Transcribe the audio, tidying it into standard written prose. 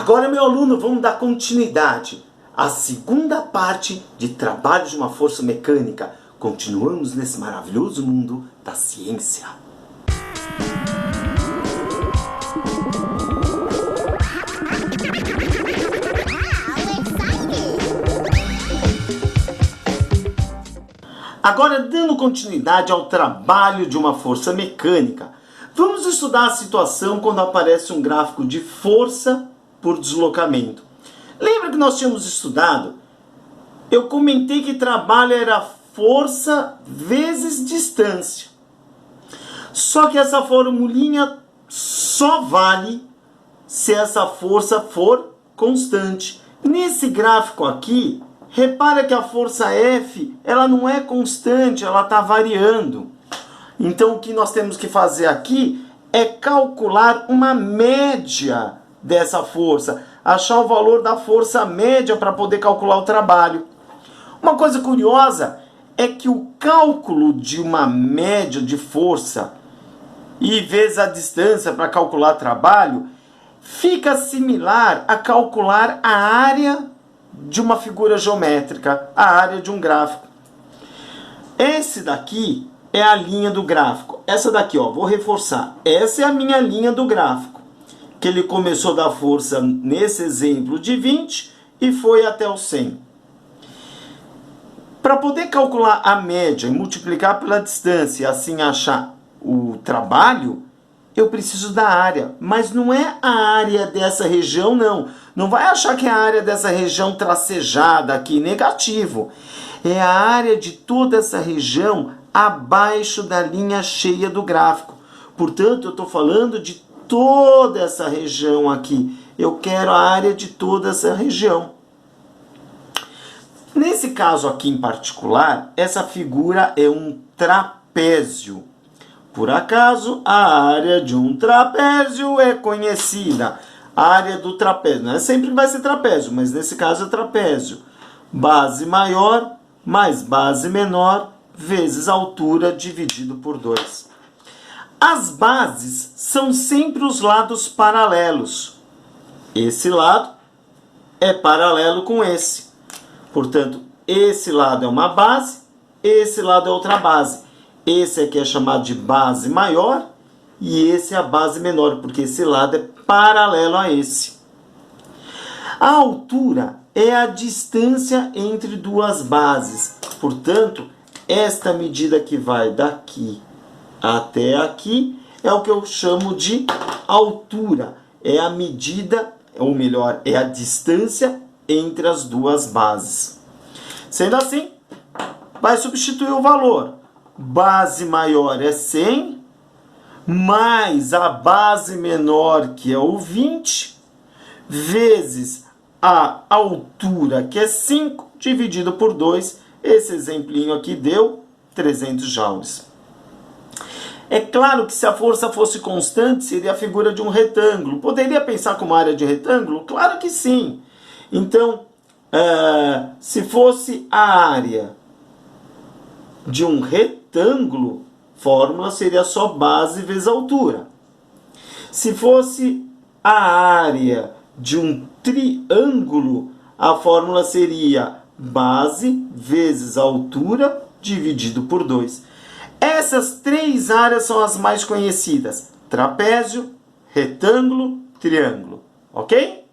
Agora, meu aluno, vamos dar continuidade à segunda parte de trabalho de uma força mecânica. Continuamos nesse maravilhoso mundo da ciência. Agora, dando continuidade ao trabalho de uma força mecânica, vamos estudar a situação quando aparece um gráfico de força por deslocamento. Lembra que nós tínhamos estudado? Eu comentei que trabalho era força vezes distância. Só que essa formulinha só vale se essa força for constante. Nesse gráfico aqui, repara que a força F, ela não é constante, ela está variando. Então o que nós temos que fazer aqui é calcular uma média dessa força, achar o valor da força média para poder calcular o trabalho. Uma coisa curiosa é que o cálculo de uma média de força e vezes a distância para calcular trabalho fica similar a calcular a área de uma figura geométrica, a área de um gráfico. Esse daqui é a linha do gráfico. Essa daqui, ó, vou reforçar. Essa é a minha linha do gráfico, que ele começou da força nesse exemplo de 20 e foi até o 100. Para poder calcular a média e multiplicar pela distância e assim achar o trabalho, eu preciso da área, mas não é a área dessa região, não. Não vai achar que é a área dessa região tracejada aqui, negativo. É a área de toda essa região abaixo da linha cheia do gráfico. Portanto, eu estou falando de toda essa região aqui. Eu quero a área de toda essa região. Nesse caso aqui em particular, essa figura é um trapézio. Por acaso, a área de um trapézio é conhecida. A área do trapézio, não é sempre vai ser trapézio, mas nesse caso é trapézio. Base maior mais base menor vezes altura dividido por 2. As bases são sempre os lados paralelos. Esse lado é paralelo com esse. Portanto, esse lado é uma base, esse lado é outra base. Esse aqui é chamado de base maior e esse é a base menor, porque esse lado é paralelo a esse. A altura é a distância entre duas bases. Portanto, esta medida que vai daqui até aqui é o que eu chamo de altura. É a medida, ou melhor, é a distância entre as duas bases. Sendo assim, vai substituir o valor. Base maior é 100, mais a base menor, que é o 20, vezes a altura, que é 5, dividido por 2. Esse exemplinho aqui deu 300 joules. É claro que se a força fosse constante, seria a figura de um retângulo. Poderia pensar como área de retângulo? Claro que sim. Então, se fosse a área de um retângulo, fórmula seria só base vezes altura. Se fosse a área de um triângulo, a fórmula seria base vezes altura dividido por 2. Essas três áreas são as mais conhecidas: trapézio, retângulo, triângulo. Ok?